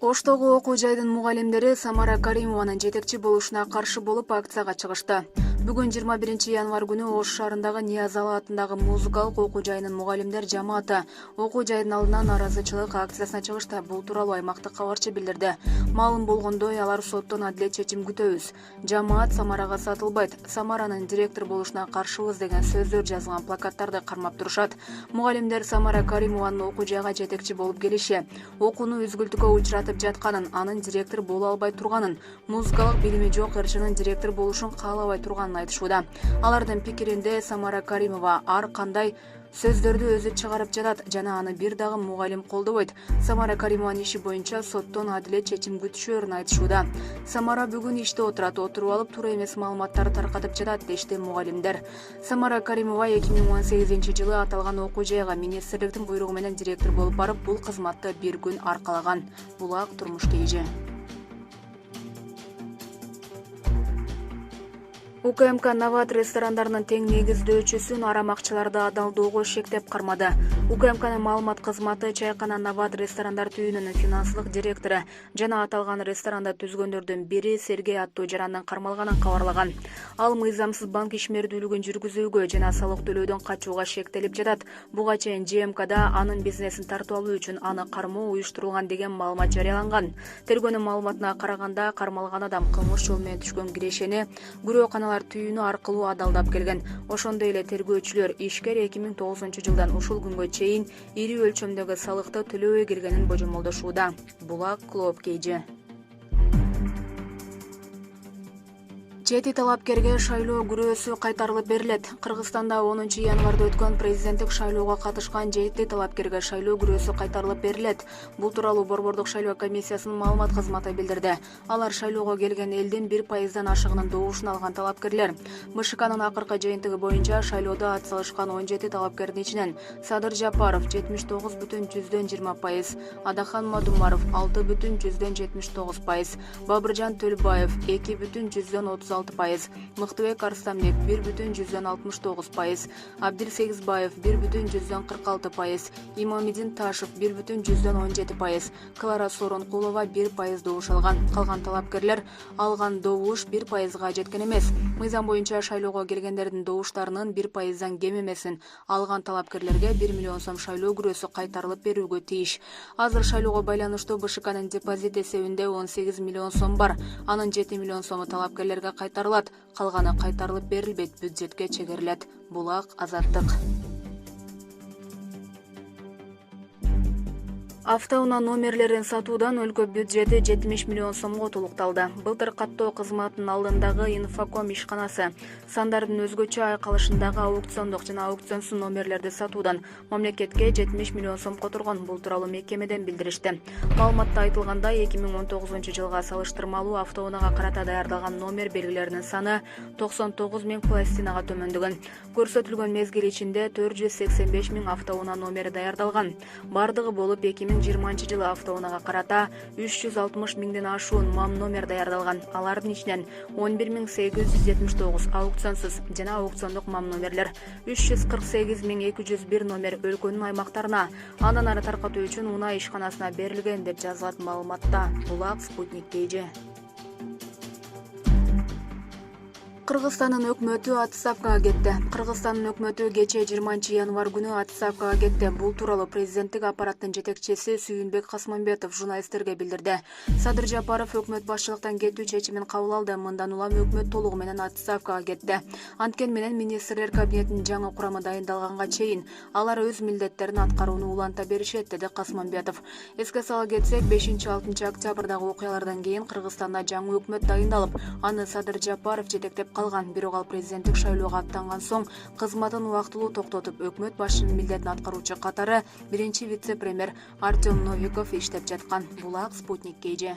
Оштогу окуу жайдын мугалимдери Самара Каримованын жетекчи болушуна каршы болуп акцияга чыгышты. Бүгүн 21 январь күнү Ош шаарындагы Ниязалы атындагы музыкалык окуу жайынын мугалимдер жамааты окуу жайдын алдынан нааразычылык акциясына чыгышты. Бул тууралуу аймактык кабарчы билдирди. Маалым болгондой, алар соттон адилет чечим күтөбүз. Жамаат Самарага сатылбайт. Самаранын директор болушуна каршыбыз деген сөздөр жазылган плакаттарды кармап турушат. Мугалимдер Самара Каримованын окуу жайга жетекчи болуп келиши, окууну үзгүлтүккө учуратып жатканын, анын директор боло албай турганын, музыкалык билими жок ырчынын директор болушун каалабай турганын айтышууда. Алардын пикиринде Самара Каримова ар кандай сөздөрдү өзү чыгарып жатат жана аны бир дагы мугалим колдобойт. Самара Каримованын иши боюнча соттон адилет чечим күтүшөөрүн айтышууда. Самара бүгүн иште отурат, отуруп алып туура эмес маалыматтарды таркатып жатат дешти мугалимдер. Самара Каримова 2018-жылы аталган окуу жайга министрликтин буйругу менен директор болуп барып, бул кызматты бир күн аркалаган. Булак турмуш кейжи. УКМК Нават ресторандарынын тең негиздөөчүсүн арамакчыларды адалдоого шектеп кармады. УКМКнын маалымат кызматы чайкана Нават ресторандар түйүнүнүн финансылык директору жана аталган ресторанда түзгөндөрдүн бири Сергей аттуу жарандын кармалганын кабарлаган. Ал мыйзамсыз банк ишмердүүлүгүн жүргүзүүгө жана салык төлөөдөн качууга шектелип жатат. Буга чейин ЖМКда анын бизнесин тартып алуу үчүн аны кармоо уюштурулган деген маалымат жарыяланган. Тергөөнүн маалыматына караганда, кармалган адам кылмыш жол менен түшкөн кирешени күрөөканалар түйүнү аркылуу адалдап келген. Ошондой эле тергөөчүлөр ишкер 2009-жылдан ушул күнгө чейин ири өлчөмдөгү салыкты төлөбөй келгенин божомолдошууда. Булак Клоп Кейжи. Чети талапкерге шайлоо күрөөсү кайтарылып берилет. Кыргызстанда 10 январда өткөн президенттик шайлоого катышкан жети талапкерге шайлоо күрөөсү кайтарылып берилет. Бул тууралуу Борбордук шайлоо комиссиясынын маалымат кызматы билдирди. Алар шайлоого келген элдин 1%дан ашыгынын добушун алган талапкерлер. БШКнын акыркы жыйынтыгы боюнча шайлоодо ат салышкан 17 талапкердин ичинен Садыр Жапаров 79,20%, Адахан Мадумаров 6,79%, Бабыржан Төлбаев 2,36%, Мыктыбек Арстамбек 1,69%, Абдилсегизбаев 1,46%, Имамидин Ташев 1,17%, Клара Соронкулова 1% добуш алган. Калган талапкерлер алган добуш 1%га жеткен эмес. Мыйзам боюнча шайлоого келгендердин добуштарынын 1%дан кем эмесин алган талапкерлерге 1 миллион сом шайлоо күрөөсү кайтарылып берүүгө тийиш. Азыр шайлоого байланыштуу БШКнын депозит эсебинде 18 миллион сом бар. Анын 7 миллион сому талапкерлерге кайтарылат, калганы кайтарылып берилбейт, бюджетке чегерилет. Булак Азаттык. Автоунаа номерлерин сатуудан өлкө бюджети 70 миллион сомго толукталды. Былтыр каттоо кызматынын алдындагы Инфоком ишканасы сандардын өзгөчө айкалышындагы аукциондук жана аукционсуз номерлерди сатуудан мамлекетке 70 миллион сом которгон. Бул тууралуу мекемеден билдиришти. Маалыматта айтылгандай, 2019-жылга салыштырмалуу автоунаага карата даярдалган номер белгилеринин саны 99 000 пластинага төмөндөгөн. Көрсөтүлгөн мезгил ичинде 485 000 автоунаа номери даярдалган. Бардыгы болуп 2020-жылы автоунаага карата 360 000ден ашуун мам номер даярдалган. Алардын ичинен 11 879 аукционсуз жана аукциондук мам номерлер, 348 201 номер өлкөнүн аймактарына, андан ары таркатуу үчүн унаа ишканасына берилген деп жазылат маалыматта. Булак Спутник Кейжи. Кыргызстандын өкмөтү отставкага кетти. Кыргызстандын өкмөтү кече 20 январь күнү отставкага кетти. Бул тууралуу президенттик аппараттын жетекчиси Сүйүнбек Касманбетов журналисттерге билдирди. Садыр Жапаров өкмөт башчылыктан кетүү чечимин кабыл алды. Мындан улам өкмөт толугу менен отставкага кетти. Анткени менен министрлер кабинетинин жаңы курамы дайындалганга чейин алар өз милдеттерин аткарууну уланта беришет, деди Касманбетов. Эске сала кетсек, 5-6 октябрдагы окуялардан кийин Кыргызстанда жаңы өкмөт дайындалып, аны Садыр Жапаров жетектеп калган. Бирок ал президенттик шайлоого аттанган соң кызматын убактылуу токтотуп, өкмөт башчынын милдетин аткаруучу катары биринчи вице-премьер Артем Новиков иштеп жаткан. Булак Спутник Кейжи.